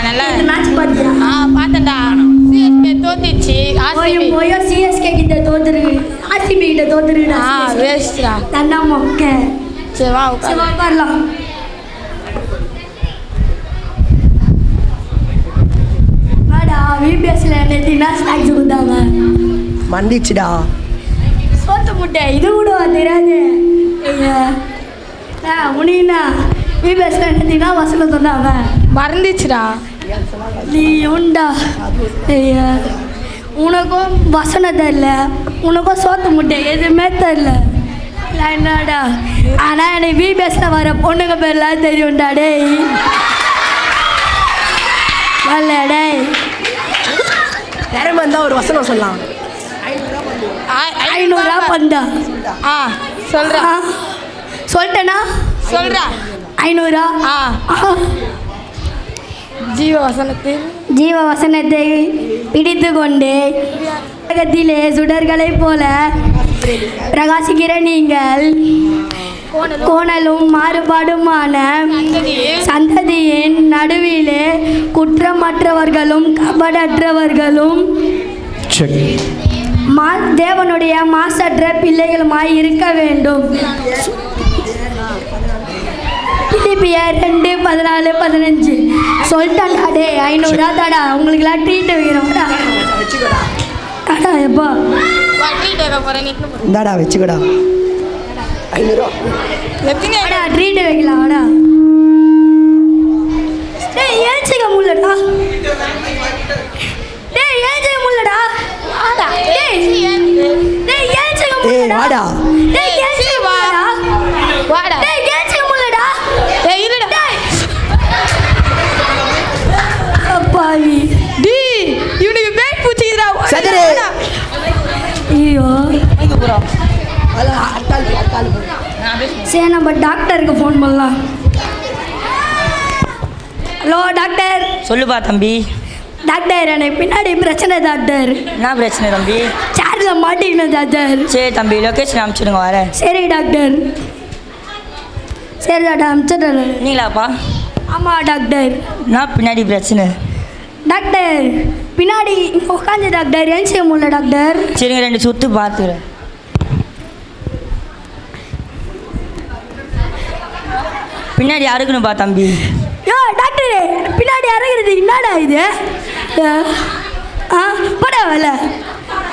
நல்லா பார்த்தேன்டா. CSK தோத்துச்சு. CSK கிட்ட தோத்துருக்கு, RCB கிட்ட தோத்துருக்குடா. வேஸ்ட்டா தண்டா மொக்க. சரி வா உட்காரலாம். வாடா விபிஎஸ்ல நேத்தினா ஸ்நாக்ஸ் கொடுத்தாங்க. மன்னிச்சுடா. சோத்து முட்டை இது கூட தெரியாது. முனினா விபிஎஸ்ல நேத்தினா வசனம் சொன்னாங்க. மறந்துச்சுடா. நீ உண்டா உனக்கும் வசனம் தெரியல, உனக்கும் சோத்து முட்டை எதுவுமே தெரியல. என்னடா ஆனால் எனக்கு விபிஎஸ்ல வர பொண்ணுங்க பேர்லாம் தெரியும்டா. டேய் வரல டேய். திறமை இருந்தால் ஒரு வசனம் சொல்லலாம். 500 ரூபா பந்தா. சொல்கிறா சொல்லிட்டேனா? சொல்கிறா 500. ஜீவ வசனத்தை பிடித்து கொண்டு உலகத்திலே சுடர்களைப் போல பிரகாசிக்கிற நீங்கள் கோணலும் மாறுபாடுமான சந்ததியின் நடுவிலே குற்றமற்றவர்களும் கபடற்றவர்களும் தேவனுடைய மாசற்ற பிள்ளைகளுமாய் இருக்க வேண்டும். பிலிப்பியர் 2:14-15 சொல்லிட்டான்டா. டே 500 ரூபா தாடா, உங்களுக்குலாம் ட்ரீட் வைக்கிறோம்டா. அடா எப்பா இந்தாடா வச்சுக்கடா. 500 ரூபா ட்ரீட் வைக்கலாம். வாடா டேய் ஏஞ்சிக்க முடியலடா. டேய் ஏஞ்சிக்க முடியலடா. வாடா டேய் ஏஞ்சிக்க முடியலடா. வாடா டேய் ஏஞ்சிக்க வாடா. வாடா டேய் ஏஞ்சிக்க முடியலடா. டேய் இல்லடா. டேய் அப்பாவி டேய் இவனுக்கு பேக் பூச்சிக்குதுடா. சதுரு ஐயோ ப்ரோ சரி நம்ம டாக்டருக்கு ஃபோன் பண்ணலாம். Hello doctor. சொல்லுப்பா தம்பி. டாக்டர் எனக்கு பின்னாடி பிரச்சனை டாக்டர். என்ன பிரச்சனை தம்பி? சேர்ல மாட்டிக்கணும் டாக்டர். சரி தம்பி லொக்கேஷன் அனுப்பிச்சிடுங்க வரேன். சரி டாக்டர். சரி டாக்டர் அனுப்பிச்சிடுறேன். நீங்களாப்பா? ஆமாம் டாக்டர். நான் பின்னாடி பிரச்சனை டாக்டர் பின்னாடி உட்காந்து டாக்டர் ஏன் முடியல டாக்டர். சரிங்க 2 சுற்று பார்த்துக்கிறேன். பின்னாடி அறுக்கணும்பா தம்பி. டாக்டர் பின்னாடி அறுக்கிறது என்னடா இது? பரவாயில்ல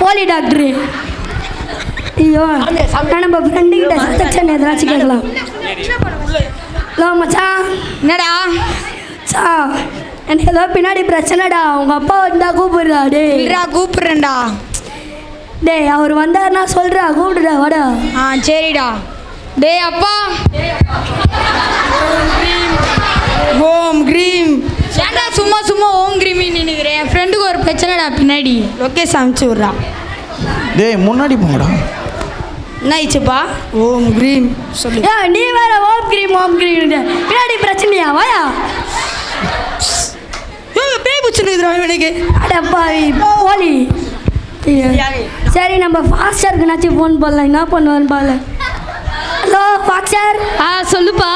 போலி டாக்டரு. ஐயோ நம்ம ஃப்ரெண்டுக்கிட்ட செக்ஷன் எதனாச்சும் கேட்கலாம். ஹலோ மச்சான். என்னடா சா எனக்கு ஏதோ பின்னாடி பிரச்சனைடா. அவங்க அப்பா வந்தா கூப்பிடுறா. டேய் கூப்பிடுறேன்டா. டேய் அவர் வந்தாருன்னா சொல்கிறா கூப்பிடுடா வாடா. சரிடா. டேய் அப்பா ஓம் கிரீம். ஏன்டா சும்மா சும்மா ஓம் கிரீமி நினைக்கிறேன். என் ஃப்ரெண்டுக்கு ஒரு பிரச்சனைடா. பின்னாடி லொக்கேஷன் அனுப்பிச்சி விட்றா. டேய் முன்னாடி போங்கடா. என்ன ஆயிடுச்சுப்பா? ஓம் கிரீம் சொல்லு. நீ வேற ஓம் கிரீம் பின்னாடி பிரச்சனையா? வாயா பேய் பிடிச்சிருக்குறா எனக்கு. அடப்பாவி போலி. சரி நம்ம ஃபாஸ்டருக்குனாச்சும் ஃபோன் பண்ணலாம். என்ன பண்ணுவான்னு பால. Hello pastor. சொல்லுப்பா.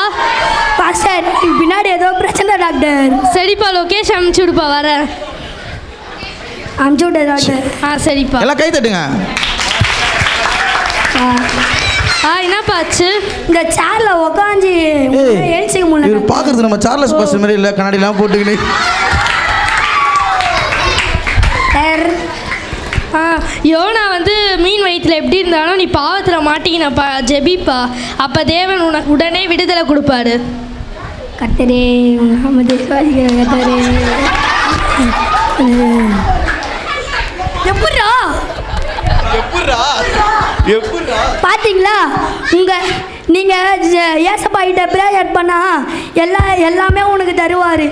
ஃபாஸ்டர் பின்னாடி ஏதோ பிரச்சனை டாக்டர். சரிப்பா லொக்கேஷன் அனுப்பிச்சி விடுப்பா வரேன். அனுப்பிச்சி விடு டாக்டர். சரிப்பா எல்லாம் கை தட்டுங்க. என்னப்பா ஆச்சு? இந்த சேர்ல உட்காந்து ஏஞ்சிக்க முடியல. இவர் பார்க்கறது நம்ம சார்லஸ் பஸ் மாதிரி இல்லை, கண்ணாடிலாம் போட்டுக்கிட்டு. யோனா வந்து மீன் வயிற்றுல எப்படி இருந்தாலும் நீ பாவத்தில் மாட்டிக்கினப்பா ஜெபிப்பா. அப்போ தேவன் உனக்கு உடனே விடுதலை கொடுப்பாரு. கர்த்தரே கர்த்தரே. பார்த்தீங்களா நீங்கள் ஏசப்பா கிட்ட ப்ரேயர் பண்ணா எல்லாமே உனக்கு தருவார்.